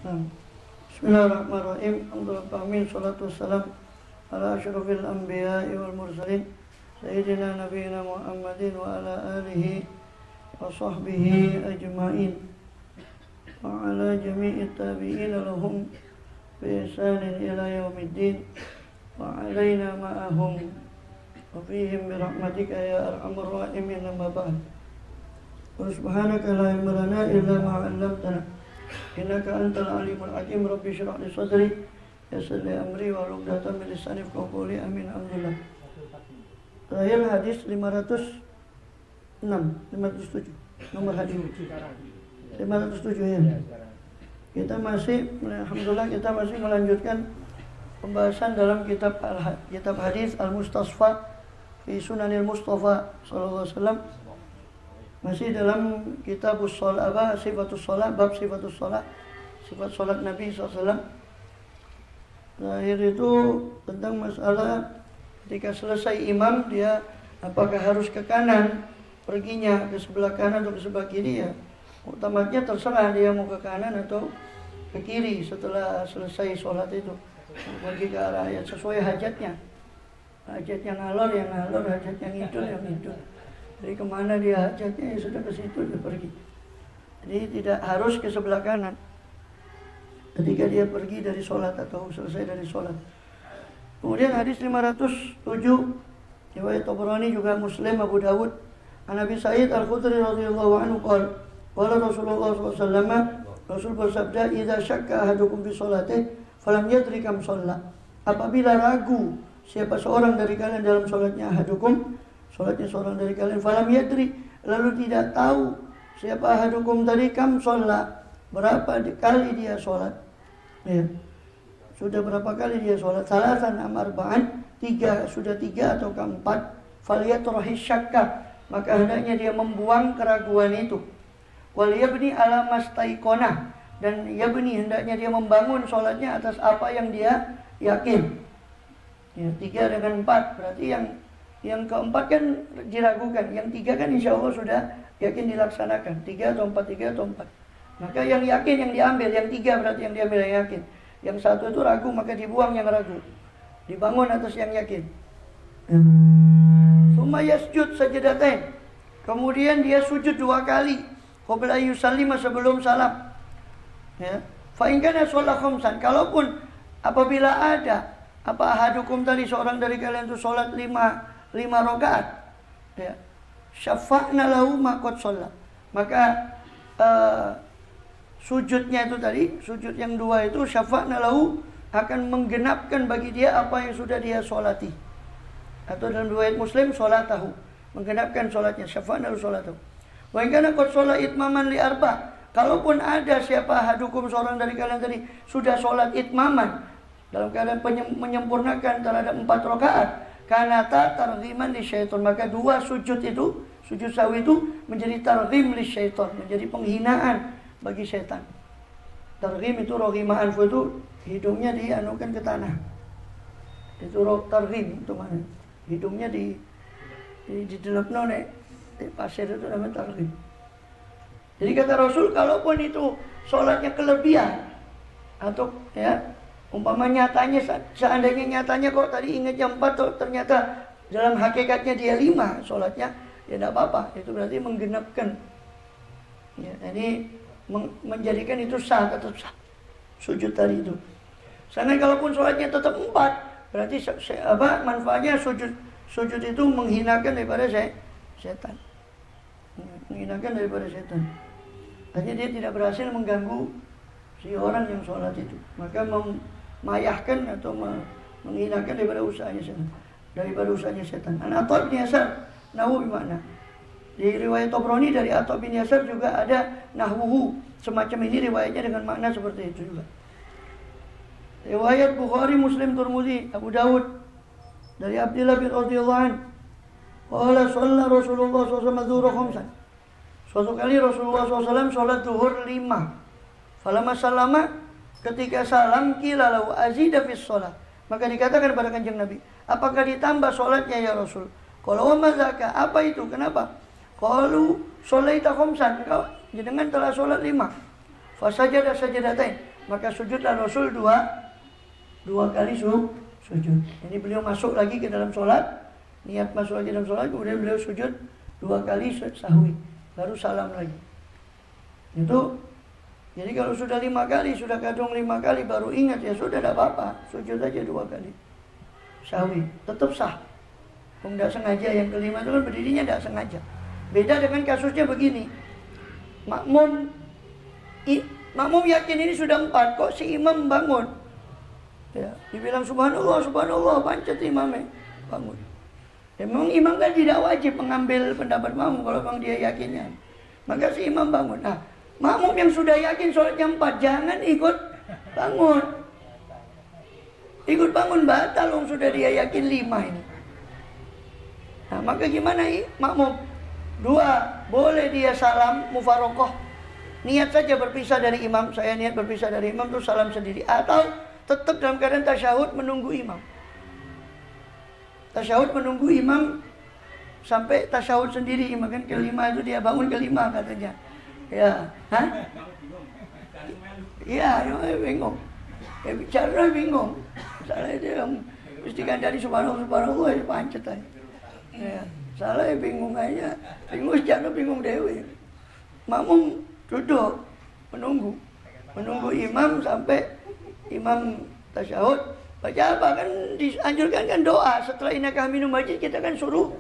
Bismillahirrahmanirrahim. Alhamdulillah, salatu wassalam ala asyrafil anbiya'i wal mursalin sayyidina nabiyina Muhammadin wa ala alihi wa sahbihi ajma'in wa ala jami'i tabi'in lahum bi ihsanin ila yaumiddin wa alaina ma'ahum wa fihim bi rahmatika ya arhamar rahimin. Amma ba'd. Subhanaka la ilma lana illa ma 'allamtana innaka antal alimul hakim. Rabbi shrah li sadri yassir li amri wa hlul 'uqdatam min lisani yafqahu qawli. Amin. Alhamdulillah. Terakhir hadis 507. Nomor hadis 507 ya. Kita masih, alhamdulillah, kita masih melanjutkan pembahasan dalam kitab hadis Al-Mustasfa fi Sunanil Mustafa sallallahu alaihi wasallam. Masih dalam kitab sifatus shalah, bab sifatus shalah, sifat salat Nabi SAW. Terakhir itu tentang masalah ketika selesai imam, dia apakah harus ke kanan perginya, ke sebelah kanan atau ke sebelah kiri. Ya utamatnya terserah dia mau ke kanan atau ke kiri setelah selesai sholat itu, pergi ke arah yang sesuai hajatnya. Hajat yang ngalor yang ngalor, hajat yang ngidul yang ngidul. Jadi kemana dia hajatnya, ya sudah ke situ dia pergi. Jadi tidak harus ke sebelah kanan ketika dia pergi dari sholat atau selesai dari sholat. Kemudian hadis 507 riwayat Tabrani juga Muslim, Abu Dawud. An Abi Sa'id Al-Khudri radhiyallahu anhu qala Rasulullah SAW, Rasul bersabda, "Idza syakka ahadukum fi sholatihi falam yadri kam shalla." Apabila ragu siapa seorang dari kalian dalam sholatnya, ahadukum, sholatnya seorang dari kalian, falam yadri, lalu tidak tahu siapa ahadukum tadi, kam sholat, berapa kali dia sholat, ya, sudah berapa kali dia sholat, salasan am arba'an, sudah tiga atau keempat, falyatrahi syakka, maka hendaknya dia membuang keraguan itu, wal yabni ala mastaiqonah, dan yabni hendaknya dia membangun sholatnya atas apa yang dia yakin. Ya, 3 dengan 4 berarti yang keempat kan diragukan, yang 3 kan insya Allah sudah yakin dilaksanakan. 3 atau 4. Maka yang yakin yang diambil, yang 3 berarti yang diambil yang yakin. Yang 1 itu ragu, maka dibuang yang ragu, dibangun atas yang yakin. Tsumma yasjud sajdatain, kemudian dia sujud 2 kali, qabla yusallima, sebelum salam. Ya, fa in kana sholat khamsan, kalaupun apabila ada ahadukum tadi, seorang dari kalian itu sholat 5 rakaat, ya, syafa'na lahu ma qad shalla, maka sujudnya itu tadi, sujud yang 2 itu, syafa'na lahu, akan menggenapkan bagi dia apa yang sudah dia sholati. Atau dalam riwayat Muslim, sholatahu, menggenapkan sholatnya, syafa'na lahu sholatahu. Wa in kana qad shalla itmaman li arba', kalaupun ada siapa ahadukum, seorang dari kalian tadi sudah sholat itmaman, dalam keadaan menyempurnakan terhadap 4 rakaat, kanata targhiman li syaitan, maka 2 sujud itu, sujud sahwi itu menjadi targhim li syaitan, menjadi penghinaan bagi syaitan. Targhim itu roghima anfu, itu hidungnya dianukan ke tanah, itu targhim, itu mana hidungnya di delep none di pasir, itu namanya targhim. Jadi kata Rasul, kalaupun itu sholatnya kelebihan atau ya umpama nyatanya, seandainya nyatanya kok tadi ingatnya 4, ternyata dalam hakikatnya dia 5 sholatnya, ya tidak apa-apa, itu berarti menggenapkan, ya, ini menjadikan itu sah, tetap sah sujud tadi itu. Sedangkan kalaupun sholatnya tetap 4, berarti manfaatnya sujud itu menghinakan daripada setan, menghinakan daripada setan. Artinya dia tidak berhasil mengganggu si orang yang sholat itu, maka memayahkan atau menghinakan daripada usahanya setan. An-Atha bin Yasar nahwu bimana. Di riwayat Tabrani dari Atha bin Yasar juga ada nahwuhu, semacam ini riwayatnya dengan makna seperti itu juga. Riwayat Bukhari, Muslim, Tirmidzi, Abu Dawud dari Abdullah bin radhiyallahu anhu, qala shalla Rasulullah SAW zuhra khamsan. Suatu kali Rasulullah SAW sholat zuhur 5. Falamma sallama, ketika salam, qila lahu azida fis shalah, maka dikatakan kepada Kanjeng Nabi, apakah ditambah sholatnya ya Rasul? Qala wa madzaka, apa itu, kenapa? Qalu sholaita khamsan, kau jenengan telah sholat 5. Fasajada sajadatain, maka sujudlah Rasul dua kali sujud. Ini beliau masuk lagi ke dalam sholat, niat masuk lagi dalam sholat, kemudian beliau sujud 2 kali sahwi, baru salam lagi. Itu, jadi kalau sudah 5 kali, sudah kadung 5 kali baru ingat, ya sudah, tidak apa-apa, sujud aja 2 kali sahwi, tetap sah. Kalau tidak sengaja, yang kelima itu kan berdirinya tidak sengaja. Beda dengan kasusnya begini, makmum yakin ini sudah 4, kok si imam bangun, ya, dibilang subhanallah, subhanallah, pancet imamnya bangun. Memang imam kan tidak wajib mengambil pendapat makmum kalau memang dia yakinnya. Maka si imam bangun. Nah, makmum yang sudah yakin sholatnya 4, jangan ikut bangun. Ikut bangun batal, kalau sudah dia yakin 5 ini. Nah, maka gimana makmum? 2, boleh dia salam mufarokoh. Niat saja berpisah dari imam, saya niat berpisah dari imam, terus salam sendiri. Atau tetap dalam keadaan tasyahud menunggu imam. Tasyahud menunggu imam sampai tasyahud sendiri. Imam kan kelima itu dia bangun kelima katanya. Ya, hah? Iya, bingung. Ya bicara bingung. Salah itu yang istiqan dari subhanallah itu pancet aja. Ya, salah bingung aja. Bingung sejarah bingung dewi. Makmum duduk menunggu imam sampai imam tasyahud. Baca apa? Kan dianjurkan kan doa. Setelah innaka hamidum majid kita kan suruh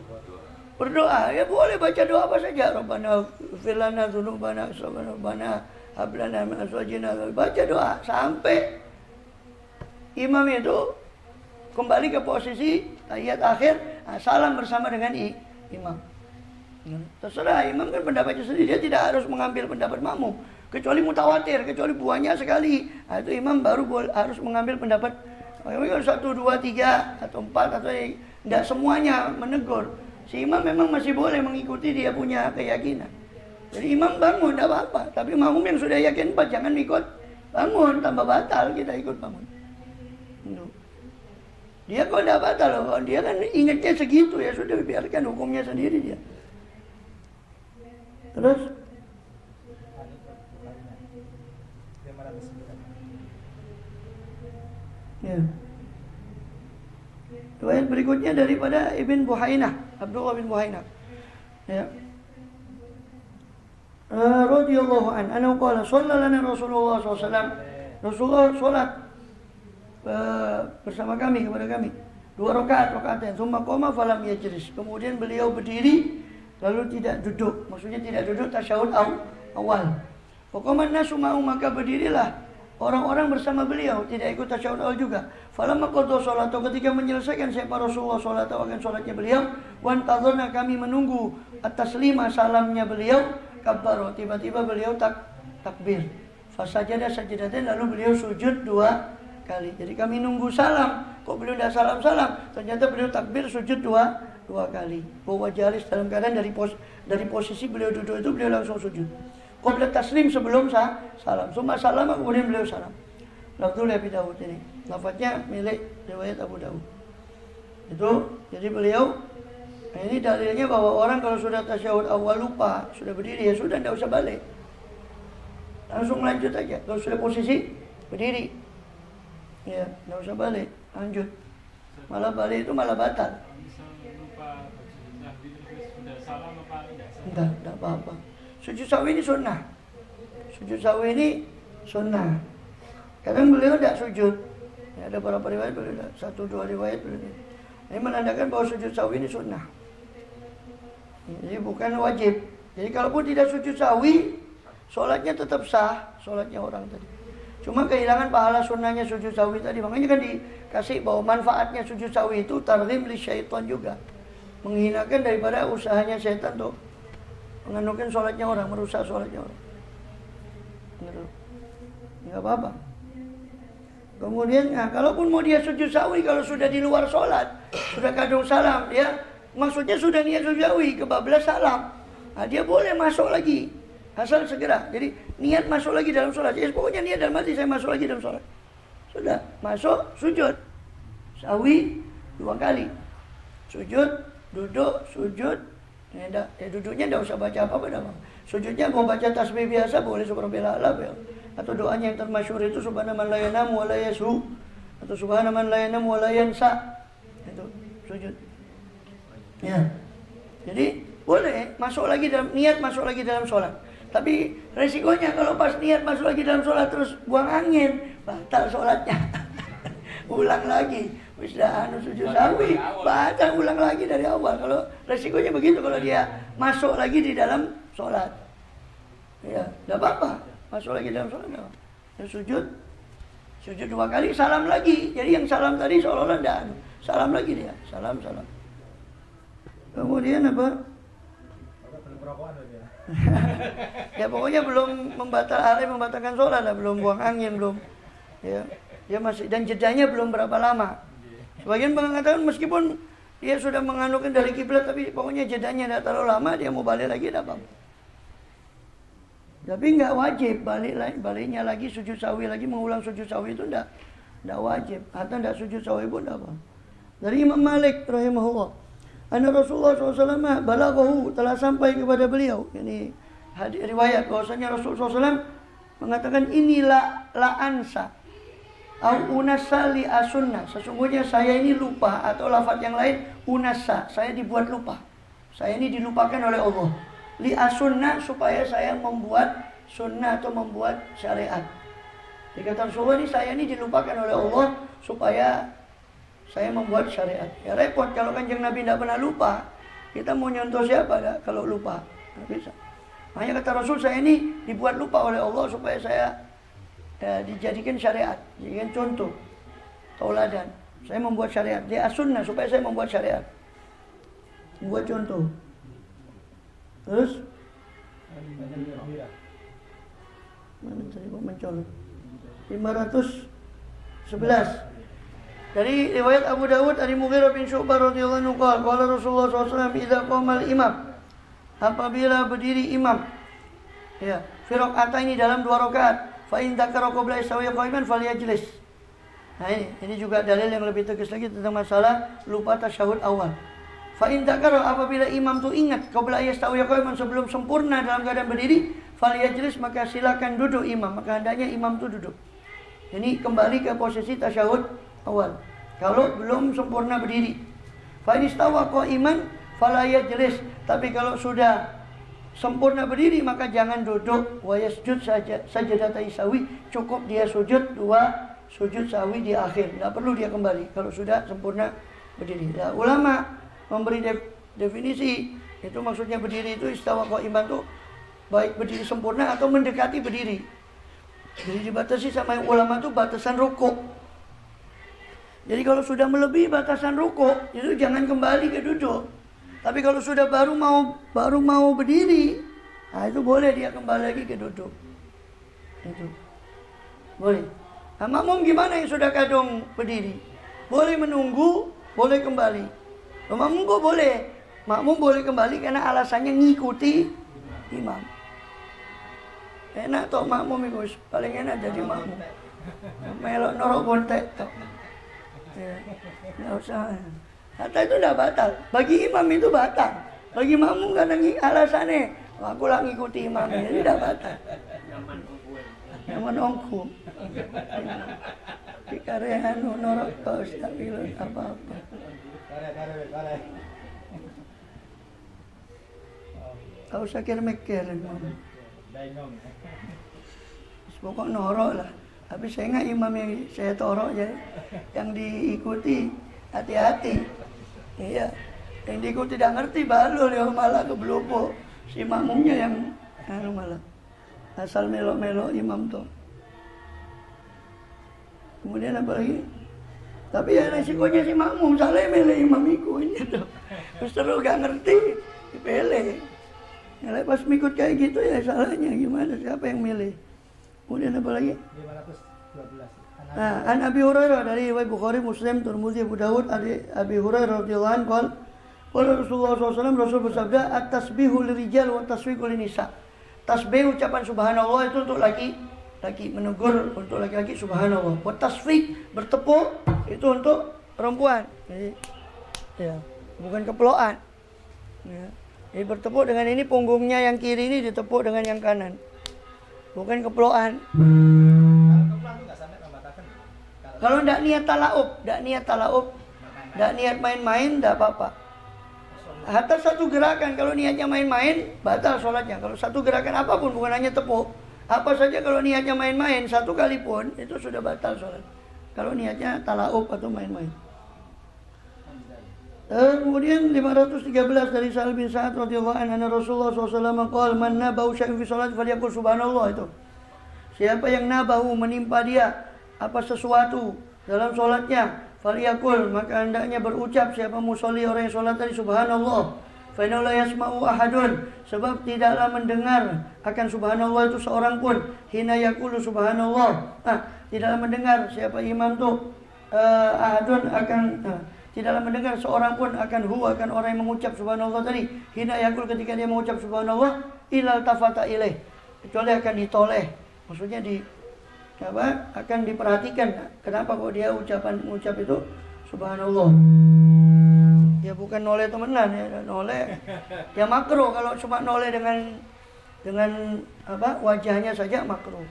berdoa. Ya boleh baca doa apa saja. Rabbana ighfir lana dzunubana rabbana hab lana min azwajina. Baca doa sampai imam itu kembali ke posisi tahiyat akhir, salam bersama dengan imam. Terserah, imam kan pendapatnya sendiri, dia tidak harus mengambil pendapat makmum, kecuali mutawatir, kecuali banyak sekali. Nah, itu imam baru harus mengambil pendapat. Kalau 1, 2, 3 atau 4 atau tidak semuanya menegur. Si imam memang masih boleh mengikuti dia punya keyakinan. Jadi imam bangun tidak apa-apa, tapi makmum yang sudah yakin 4 jangan ikut bangun, tambah batal kita ikut bangun. Dia kok tidak batal loh, dia kan ingatnya segitu, ya sudah biarkan hukumnya sendiri dia. Terus ya. Riwayat berikutnya daripada Ibn Buhainah, Abdullah bin Buhainah. Ya. Radhiyallahu anhu qala shalla lana Rasulullah SAW. Rasulullah salat bersama kami, kepada kami 2 rakaat, thumma qama falam yajlis. Kemudian beliau berdiri lalu tidak duduk. Maksudnya tidak duduk tasyahud awal. Faqaman nasu ma'u, maka berdirilah orang-orang bersama beliau, tidak ikut tasyahud awal juga. Falamma qada salatu, ketika menyelesaikan siapa Rasulullah salat akan salatnya beliau, wan tadzarna, kami menunggu at-taslima, salamnya beliau, kabbaro, tiba-tiba beliau takbir. Fasajada sajdatain, lalu beliau sujud 2 kali. Jadi kami nunggu salam, kok beliau tidak salam-salam, ternyata beliau takbir sujud 2 kali. Bahwa jalis dalam keadaan dari posisi beliau duduk itu beliau langsung sujud. Qabla taslim, sebelum salam. Summa salam, kemudian beliau salam. Lafzul Abi Dawud ini. Lafaznya milik riwayat Abu Dawud. Itu jadi beliau, ini dalilnya bahwa orang kalau sudah tasyahud awal lupa, sudah berdiri, ya sudah, tidak usah balik. Langsung lanjut aja. Kalau sudah posisi berdiri, ya tidak usah balik, lanjut. Malah balik itu malah batal. Tidak apa-apa. Sujud sahwi ini sunnah. Sujud sahwi ini sunnah. Kadang beliau tidak sujud. Ya, ada beberapa riwayat beliau tidak. 1, 2 riwayat beliau. Ini menandakan bahwa sujud sahwi ini sunnah. Jadi bukan wajib. Jadi kalaupun tidak sujud sahwi, sholatnya tetap sah, sholatnya orang tadi. Cuma kehilangan pahala sunnahnya sujud sahwi tadi. Makanya kan dikasih bahwa manfaatnya sujud sahwi itu targhim li syaitan juga. Menghinakan daripada usahanya syaitan tuh menganukan sholatnya orang, merusak sholatnya orang. Enggak apa-apa. Kemudian, nah, kalaupun mau dia sujud sahwi, kalau sudah di luar sholat, sudah kadung salam, dia maksudnya sudah niat sujud sahwi, kebablas salam, nah, dia boleh masuk lagi, asal segera. Jadi niat masuk lagi dalam sholat, ya pokoknya niat dalam hati saya masuk lagi dalam sholat. Sudah masuk, sujud sahwi 2 kali, sujud, duduk, sujud. Ya duduknya tidak usah baca apa-apa dah. Sujudnya mau baca tasbih biasa boleh, subhanallah, ya. Atau doanya yang termasyhur itu subhana man la yanamu wa la yashu, atau subhana man la yanamu wa la yansa. Itu sujud. Ya. Jadi boleh masuk lagi dalam niat, masuk lagi dalam sholat. Tapi resikonya kalau pas niat masuk lagi dalam sholat terus buang angin, batal sholatnya. Ulang lagi. Wis dah sujud sahwi, baca ulang lagi dari awal. Kalau resikonya begitu kalau dia masuk lagi di dalam sholat. Ya, enggak apa-apa. Masuk lagi dalam sholat. Ya, sujud 2 kali, salam lagi. Jadi yang salam tadi seolah-olah enggak. Salam lagi dia. Salam. Kemudian apa? Ya pokoknya belum membatalkan sholat lah, belum buang angin, belum. Ya, dia masih, dan jedanya belum berapa lama. Sebagian mengatakan meskipun dia sudah menganukan dari kiblat, tapi pokoknya jedanya tidak terlalu lama, dia mau balik lagi tidak apa-apa. Tapi nggak wajib baliknya lagi sujud sahwi lagi, mengulang sujud sahwi itu tidak wajib. Atau tidak sujud sahwi pun tidak apa. Dari Imam Malik rahimahullah, anna Rasulullah SAW balaghahu, telah sampai kepada beliau, ini riwayat bahwasanya Rasulullah SAW mengatakan inilah la ansa au unasa li asunna, sesungguhnya saya ini lupa, atau lafaz yang lain unasa, saya dibuat lupa, saya ini dilupakan oleh Allah, li asunna, supaya saya membuat sunnah atau membuat syariat. Dikatakan Rasulullah ini saya ini dilupakan oleh Allah supaya saya membuat syariat. Ya repot kalau Kanjeng Nabi tidak pernah lupa. Kita mau nyontoh siapa dah kalau lupa? Tidak bisa. Makanya kata Rasul, saya ini dibuat lupa oleh Allah supaya saya dijadikan syariat, dijadikan contoh, tauladan. Saya membuat syariat. Dia as-sunnah, supaya saya membuat syariat, membuat contoh. Terus mana tadi kok mencolok? 511. Dari riwayat Abu Dawud dari Mughirah bin Syu'bah radhiyallahu anhu qala Rasulullah SAW idza qama al-imam, apabila berdiri imam, ya, fi raka'ataini, dalam 2 rakaat, fa in dzakara qabla istawi qa'iman falyajlis. Nah ini juga dalil yang lebih tegas lagi tentang masalah lupa tasyahud awal. Fa in dzakara, apabila imam tu ingat qabla istawi qa'iman, sebelum sempurna dalam keadaan berdiri, falyajlis, maka silakan duduk imam, maka hendaknya imam tu duduk. Ini kembali ke posisi tasyahud awal kalau belum sempurna berdiri. Fa in istawa qa'iman fala yajlis, tapi kalau sudah sempurna berdiri maka jangan duduk. Wa yasjud sajdatai sahwi, cukup dia sujud 2 sujud sahwi di akhir, tidak perlu dia kembali kalau sudah sempurna berdiri. Nah, ulama memberi definisi itu, maksudnya berdiri itu istawa qa'iman itu baik berdiri sempurna atau mendekati berdiri. Jadi dibatasi sama yang ulama itu batasan rukuk. Jadi kalau sudah melebihi batasan rukuk, itu jangan kembali ke duduk. Tapi kalau sudah baru mau berdiri, nah itu boleh dia kembali lagi ke duduk. Itu boleh. Nah, makmum gimana yang sudah kadung berdiri? Boleh menunggu, boleh kembali. Makmum kok boleh? Makmum boleh kembali karena alasannya ngikuti imam. Enak toh makmum itu, paling enak jadi makmum. Melok norok bontek toh. Ya, nggak usah. Kata itu udah batal. Bagi imam itu batal. Bagi makmum kadang alasannya, aku lah ngikuti imam, ini udah batal. Nyaman ongku. Dikarehan norok toh, tapi apa-apa. Kau usah mikir. Pokok norok lah. Tapi saya ingat imam yang saya torok ya, yang diikuti hati-hati. Iya, yang diikuti tidak ngerti baru dia malah kebelopo. Si makmumnya yang malah asal melok-melok imam tuh. Kemudian apa lagi? Tapi ya resikonya si makmum salah milih imam ini tuh. Terus terus gak ngerti, dipilih. Ya, pas mikut kayak gitu ya salahnya gimana, siapa yang milih? Kemudian apa lagi? 512. Nah, an Abi Hurairah, dari riwayat Bukhari, Muslim, Tirmidzi, Abu Dawud, Abi Hurairah radhiyallahu anhu qala Rasulullah SAW, Rasul bersabda, at-tasbihu lirijal wa tasfiqu linisa. Tasbih, ucapan subhanallah itu untuk laki, menegur untuk laki-laki subhanallah. Wa tasfiq, bertepuk itu untuk perempuan. Jadi ya, bukan keploan. Ya. Jadi bertepuk dengan ini, punggungnya yang kiri ini ditepuk dengan yang kanan. bukan keploan. Kalau ndak niat talaub, ndak niat main-main, ndak apa-apa. Hatta satu gerakan kalau niatnya main-main batal sholatnya. Kalau satu gerakan apapun, bukan hanya tepuk, apa saja kalau niatnya main-main satu kali pun itu sudah batal sholat. Kalau niatnya talaub atau main-main. Kemudian 513 dari Sa'al bin Sa'ad radhiyallahu anhu, Rasulullah SAW qala man nabahu syai'un fi shalat falyaqul subhanallah. Itu siapa yang nabahu menimpa dia apa sesuatu dalam sholatnya, falyaqul maka hendaknya berucap siapa musolli orang yang sholat tadi subhanallah. Fa inna la yasma'u ahadun, sebab tidaklah mendengar akan subhanallah itu seorang pun, hina yaqulu subhanallah. Tidaklah mendengar siapa imam tuh ahadun akan tidaklah mendengar seorang pun akan orang yang mengucap subhanallah tadi, hina yaqul ketika dia mengucap subhanallah, ilal tafata ilaih, kecuali akan ditoleh. Maksudnya akan diperhatikan kenapa kok dia mengucap itu subhanallah. Ya bukan noleh temenan ya, noleh ya makruh. Kalau cuma noleh dengan wajahnya saja makruh.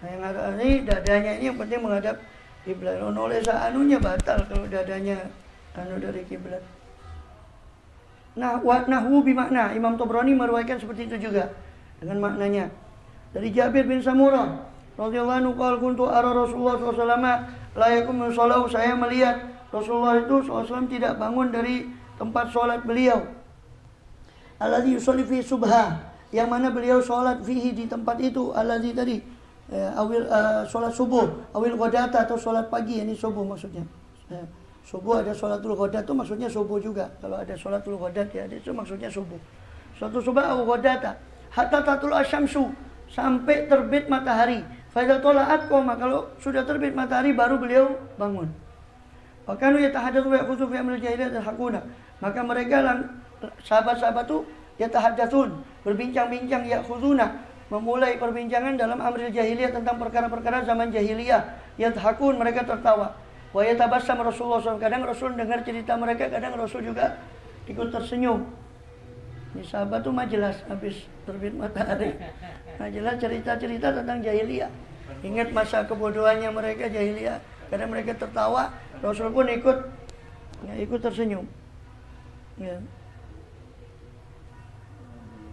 Nah yang agak ini dadanya ini yang penting menghadap kiblat. Noleh saanunya batal kalau dadanya dari kiblat. Nahwu bimakna, Imam Tabrani meriwayatkan seperti itu juga dengan maknanya. Dari Jabir bin Samurah radhiyallahu anhu qala kuntu ara Rasulullah SAW la yaqumu min shalahu, saya melihat Rasulullah itu SAW tidak bangun dari tempat sholat beliau. Alladzi yusalli fi subha, yang mana beliau sholat fihi di tempat itu, alladzi tadi sholat subuh, awil ghadata atau sholat pagi, ini subuh maksudnya. Subuh ada sholatul ghadat itu maksudnya subuh juga. Kalau ada sholatul ghadat ya itu maksudnya subuh. Suatu subuh au ghadata hatta tatul asyamsu, sampai terbit matahari. Fa idza tala'at qoma, kalau sudah terbit matahari baru beliau bangun. Bahkan yatahaddatsu wa yakhudhu fi amril jahiliyah hakuna, maka mereka sahabat-sahabat itu yatahaddatsun, berbincang-bincang, yakhuduna, memulai perbincangan dalam amril jahiliyah tentang perkara-perkara zaman jahiliyah. Yathakun, mereka tertawa. Wa yatabassam Rasulullah SAW, kadang Rasul dengar cerita mereka, kadang Rasul juga ikut tersenyum. Ini sahabat tuh majelas habis terbit matahari, majelas cerita-cerita tentang jahiliyah. Ingat masa kebodohannya mereka jahiliyah, kadang mereka tertawa, Rasul pun ikut tersenyum. Ya.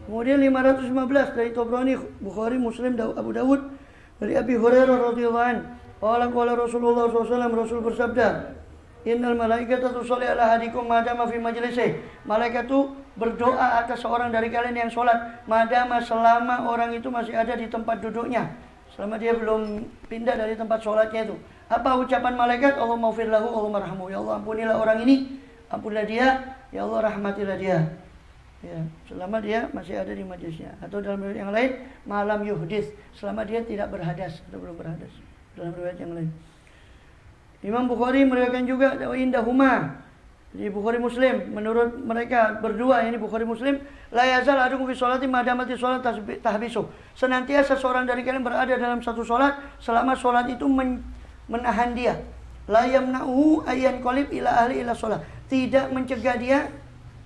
Kemudian 515 dari Tabrani, Bukhari, Muslim, Abu Dawud, dari Abi Hurairah radhiyallahu anhu, qala Rasulullah SAW, Rasul bersabda, innal malaikata tusalli ala ahadikum madama fi majlisih, malaikat itu berdoa atas seorang dari kalian yang sholat madama, selama orang itu masih ada di tempat duduknya, selama dia belum pindah dari tempat sholatnya itu. Apa ucapan malaikat? Allahumma ighfir lahu, Allahumma arhamhu, ya Allah ampunilah orang ini, ampunilah dia, ya Allah rahmatilah dia. Ya, selama dia masih ada di majlisnya. Atau dalam riwayat yang lain, malam yuhdis, selama dia tidak berhadas atau belum berhadas. Dalam riwayat yang lain. Imam Bukhari meriwayatkan juga indahuma, di Bukhari Muslim, menurut mereka berdua, ini Bukhari Muslim, la yazal ahadukum fi sholati ma damati sholat tahbisu, senantiasa seorang dari kalian berada dalam satu sholat selama sholat itu menahan dia. La yamna'uhu ayyan qalib ila ahli ila sholat, tidak mencegah dia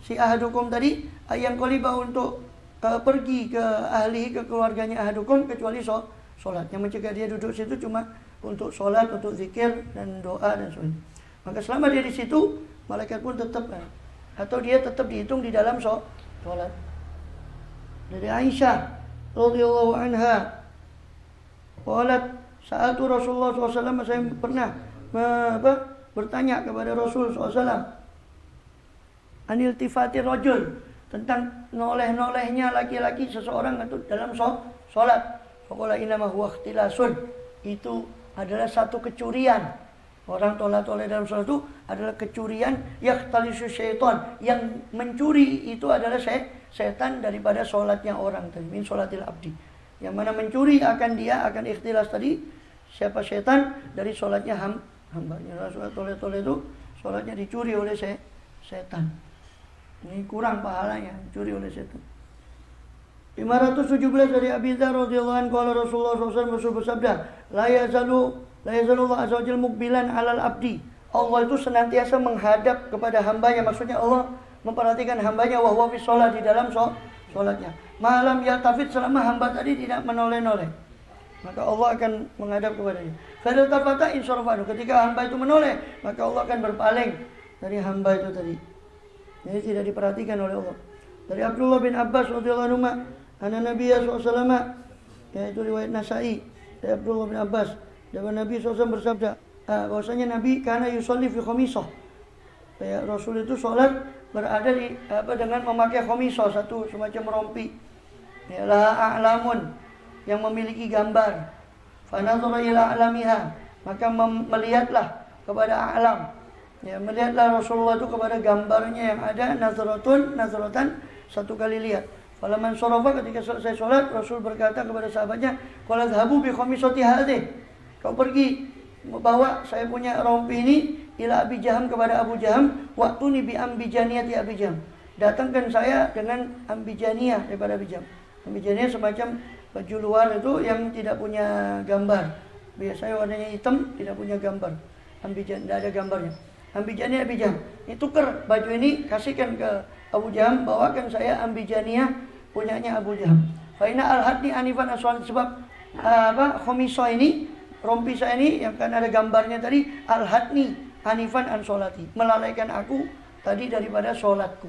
si ahadukum tadi ayyan qaliba untuk pergi ke ahli, ke keluarganya ahadukum, kecuali sholat. Yang mencegah dia duduk situ cuma untuk sholat, untuk zikir dan doa dan sebagainya. Maka selama dia di situ, malaikat pun tetap atau dia tetap dihitung di dalam sholat. Dari Aisyah radhiyallahu anha, qalat sa'atu Rasulullah SAW, saya pernah bertanya kepada Rasul SAW, anil tifati rajul, tentang noleh-nolehnya laki-laki seseorang itu dalam sholat. Faqala innama huwa ikhtilasun, itu adalah satu kecurian. Orang toleh-toleh dalam sholat itu adalah kecurian, yakhtalisu syaitan, yang mencuri itu adalah setan daripada sholatnya orang tadi, min sholatil abdi. Yang mana mencuri akan ikhtilas tadi, siapa setan dari sholatnya hambanya. Sholat toleh-toleh itu sholatnya dicuri oleh setan. Ini kurang pahalanya, dicuri oleh setan. 517 dari Abi Dzar radhiyallahu anhu, qala Rasulullah SAW, Rasul bersabda, la yazalu Allah azza wajalla mukbilan 'alal abdi. Allah itu senantiasa menghadap kepada hambanya, maksudnya Allah memperhatikan hambanya wa huwa fi shalah, di dalam sholatnya. Malam yatafid, selama hamba tadi tidak menoleh-noleh. maka Allah akan menghadap kepadanya. Fa'idza tafata insarafa anhu, ketika hamba itu menoleh, maka Allah akan berpaling dari hamba itu tadi. Jadi tidak diperhatikan oleh Allah. Dari Abdullah bin Abbas radhiyallahu anhu, anna Nabiya SAW, yaitu riwayat Nasa'i, dari Abdullah bin Abbas, dari Nabi SAW bersabda, bahwasanya Nabi karena yusolli fi khamisah. Ya, Rasul itu sholat berada di dengan memakai khamisah, satu semacam rompi. Ya, la a'lamun, yang memiliki gambar. Fa nazara ila a'lamiha, maka melihatlah kepada a'lam. Ya, melihatlah Rasulullah itu kepada gambarnya yang ada, nazaratan, satu kali lihat. Falaman sarafa, ketika selesai sholat, Rasul berkata kepada sahabatnya, qala dhahabu bi khamisati hadhihi, kau pergi bawa saya punya rompi ini ila Abi Jaham, kepada Abu Jaham, waktuni bi ambijaniyati Abi Jaham, datangkan saya dengan ambijaniyah daripada Abi Jaham. Ambijaniyah semacam baju luar itu yang tidak punya gambar, biasanya warnanya hitam, tidak punya gambar. Ambijan, tidak ada gambarnya. Ambijaniyah Abi Jaham, ini tuker baju ini, kasihkan ke Abu Jaham, bawakan saya ambijaniyah punyanya Abu Jaham. Faina al-hadni anifan aswal, sebab khomisah ini, rompi saya ini yang kan ada gambarnya tadi, al-hadni anifan an sholati, melalaikan aku tadi daripada sholatku.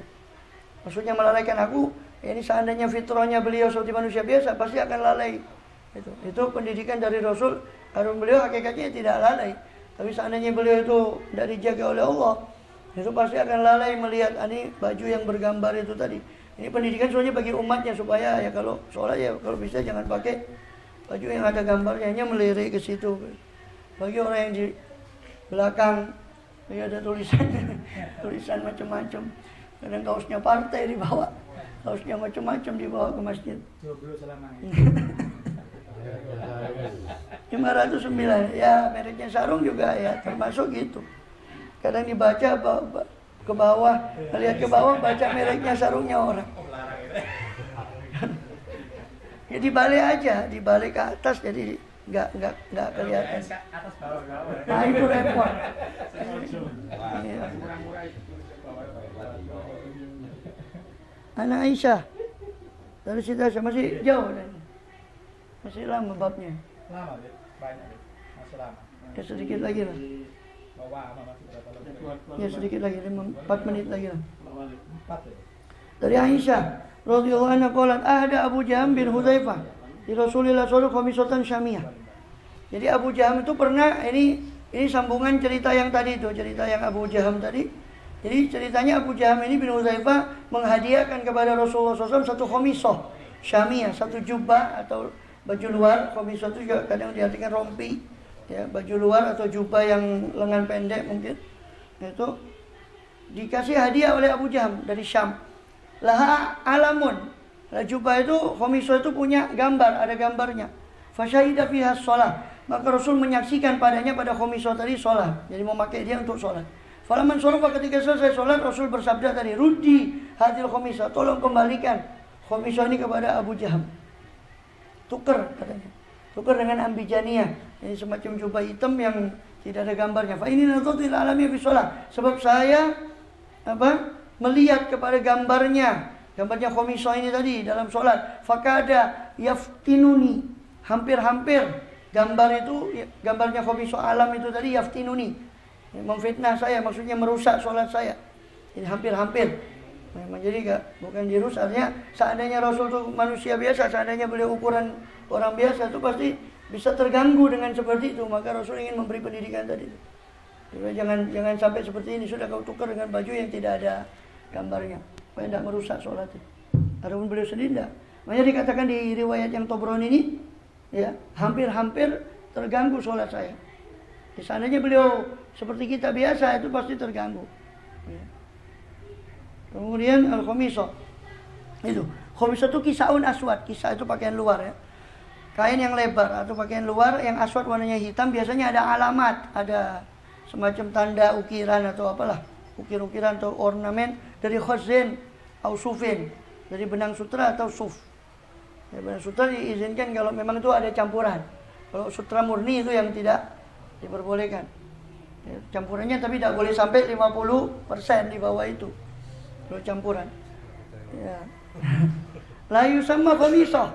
Maksudnya melalaikan aku, ini seandainya fitrahnya beliau seperti manusia biasa, pasti akan lalai. Itu pendidikan dari Rasul, karena beliau hakikatnya tidak lalai. Tapi seandainya beliau itu tidak dijaga oleh Allah, itu pasti akan lalai melihat ini baju yang bergambar itu tadi. Ini pendidikan sebenarnya bagi umatnya, supaya ya kalau sholat ya kalau bisa jangan pakai baju yang ada gambarnya, hanya melirik ke situ. Bagi orang yang di belakang, ya ada tulisan macam-macam. Kadang kaosnya partai dibawa, kaosnya macam-macam dibawa ke masjid. 509, ya mereknya sarung juga ya termasuk gitu. Kadang dibaca ke bawah, lihat ke bawah, baca mereknya sarungnya orang. Ya dibalik aja, dibalik ke atas, jadi nggak kelihatan. Nah itu repot. Anak Aisyah dari situ masih jauh dan masih lama babnya. Lama, banyak, masih lama. Ya sedikit lagi lah. Ya sedikit lagi, 4 menit lagi lah. Dari Aisyah radhiyallahu anha qalat ahda Abu Jaham bin Hudzaifah di Rasulillah sallallahu alaihi wasallam syamiyah. Jadi Abu Jaham itu pernah, ini sambungan cerita yang tadi itu, cerita yang Abu Jaham tadi. Jadi ceritanya Abu Jaham ini bin Hudzaifah menghadiahkan kepada Rasulullah SAW satu khamisah syamiyah, satu jubah atau baju luar. Khamisah itu juga kadang diartikan rompi, ya, baju luar atau jubah yang lengan pendek mungkin. Itu dikasih hadiah oleh Abu Jaham dari Syam. Laha alamun, jubah itu, khamisah itu punya gambar, ada gambarnya. Fasyahida fiha shalah, maka Rasul menyaksikan padanya, pada khamisah tadi sholat. Jadi memakai dia untuk sholat. Falaman surafa, ketika selesai sholat, Rasul bersabda tadi, Rudi hadil khamisah, tolong kembalikan khamisah ini kepada Abu Jaham. Tuker katanya, tuker dengan ambijaniyah, ini semacam jubah hitam yang tidak ada gambarnya. Fa ini nadhatu ila alami fi shalah, sebab saya melihat kepada gambarnya khamisah ini tadi dalam sholat. Fakada yaftinuni, hampir-hampir gambar itu, gambarnya khamisah alam itu tadi, yaftinuni, memfitnah saya, maksudnya merusak sholat saya. Ini hampir-hampir. Memang jadi bukan dirusaknya. Seandainya Rasul itu manusia biasa, seandainya beliau ukuran orang biasa, itu pasti bisa terganggu dengan seperti itu. Maka Rasul ingin memberi pendidikan tadi. Jadi jangan sampai seperti ini, sudah kau tukar dengan baju yang tidak ada gambarnya, supaya tidak merusak sholat. Adapun beliau sendiri tidak. Makanya dikatakan di riwayat yang Tobroni ini, ya, hampir-hampir terganggu sholat saya. Seandainya beliau seperti kita biasa, itu pasti terganggu. Ya. Kemudian al-khamisah itu, khamisah itu kisaun aswad. Kisah itu pakaian luar, ya, kain yang lebar atau pakaian luar yang aswad warnanya hitam. Biasanya ada alamat, ada semacam tanda ukiran atau apalah, ukir-ukiran atau ornamen dari khazin atau sufin, dari benang sutra atau suf. Ya, benang sutra diizinkan kalau memang itu ada campuran. Kalau sutra murni itu yang tidak diperbolehkan. Ya, campurannya tapi tidak boleh sampai 50% di bawah itu. Kalau campuran. Ya. La yusamma khamisah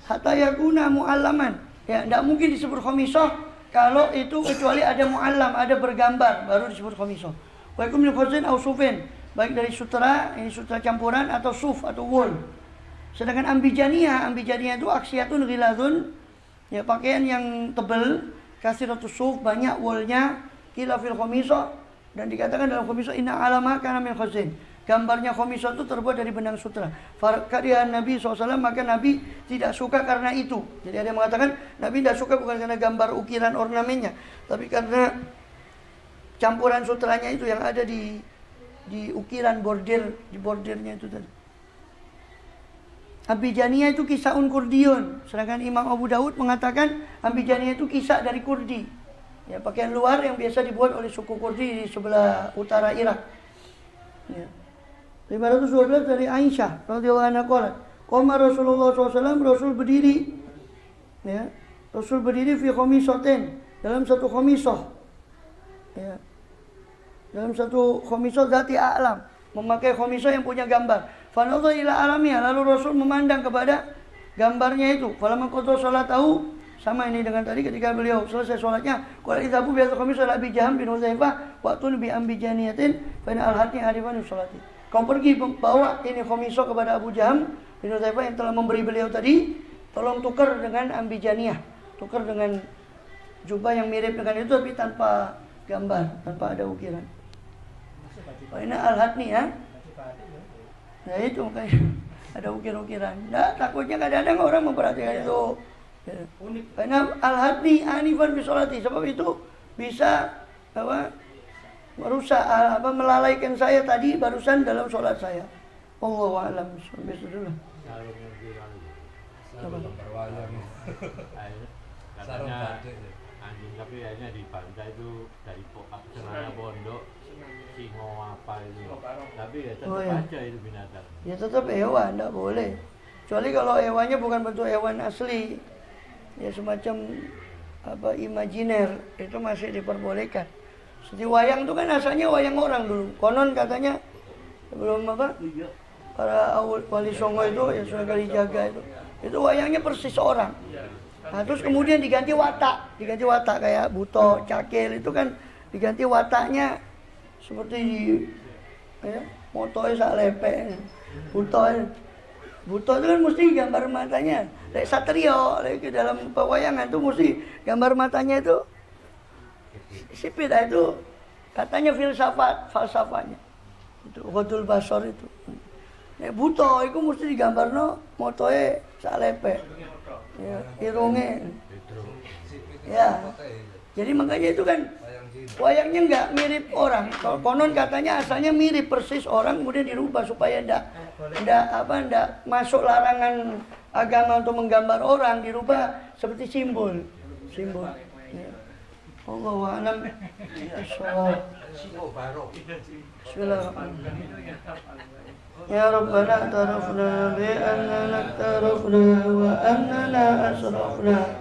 hatta yakuna mu'allaman. Ya, tidak mungkin disebut khomisoh kalau itu kecuali ada mu'allam, ada bergambar, baru disebut khomisoh. Wa yakum min khazin aw sufin, baik dari sutra, ini sutra campuran atau suf atau wool. Sedangkan ambijaniyah itu aksiyatun ghilazun, ya pakaian yang tebal, kasiratus suf, banyak woolnya, kila fil khomisoh, dan dikatakan dalam khomisoh inna alama kana min khazin. Gambarnya khomisoh itu terbuat dari benang sutra. Karya Nabi SAW, maka Nabi tidak suka karena itu. Jadi ada yang mengatakan Nabi tidak suka bukan karena gambar ukiran ornamennya, tapi karena campuran sutranya itu yang ada di ukiran di bordirnya itu tadi. Ambijaniyah itu kisahun Kurdiun, sedangkan Imam Abu Daud mengatakan Ambijaniyah itu kisah dari Kurdi. Ya, pakaian luar yang biasa dibuat oleh suku Kurdi di sebelah utara Irak. Ya. 512 dari Aisyah radhiyallahu anha qalat, qama Rasulullah SAW, Rasul berdiri, ya, Rasul berdiri fi khamisatin, dalam satu khamisah, ya, dalam satu khamisah zati a'lam, memakai khamisah yang punya gambar. Fanadha ila alamiha, lalu Rasul memandang kepada gambarnya itu. Falamma qada salatahu, sama ini dengan tadi ketika beliau selesai sholatnya, qala idzabu bi khamisah Abi Jaham bin Hudzaifah wa tun bi ambijaniyatin fa in alhatni arifan sholati. Kamu pergi bawa ini khomisoh kepada Abu Jaham bin Hudzaifah yang telah memberi beliau tadi, tolong tukar dengan ambijaniyah, tukar dengan jubah yang mirip dengan itu tapi tanpa gambar, tanpa ada ukiran. Ini al-hatni ya. Nah itu kayak ada ukir-ukiran. Nah, takutnya kadang-kadang orang memperhatikan itu. Ya. Karena al-hatni anifan bi sholati, sebab itu bisa merusak melalaikan saya tadi barusan dalam sholat saya. Wallahu a'lam. Bismillah. Katanya anjing tapi akhirnya di pantai itu dari celana pondok singo apa itu. Tapi ya tetap aja itu binatang. Ya tetap hewan, tidak boleh. Kecuali kalau hewannya bukan bentuk hewan asli, ya semacam imajiner, itu masih diperbolehkan. Seperti wayang itu kan asalnya wayang orang dulu. Konon katanya sebelum para wali songo itu yang Sunan Kalijaga itu wayangnya persis orang. Nah, terus kemudian diganti watak kayak buto, cakil itu kan diganti wataknya seperti motoe sak lepek. Buto itu kan mesti gambar matanya. Lek satrio, lek dalam pewayangan itu mesti gambar matanya itu sipit itu katanya falsafahnya itu Ghadul Basar itu. Buto itu mesti digambarno motoe sak lepek. Ya, irunge. Ya. Jadi makanya itu kan wayangnya enggak mirip orang. Kalau konon katanya asalnya mirip persis orang, kemudian dirubah supaya enggak masuk larangan agama untuk menggambar orang, dirubah seperti simbol. Ya. Allahu a'lam. Bismillahirrahmanirrahim. Ya Rabbana tarafna bi annana tarafna wa annana asrafna.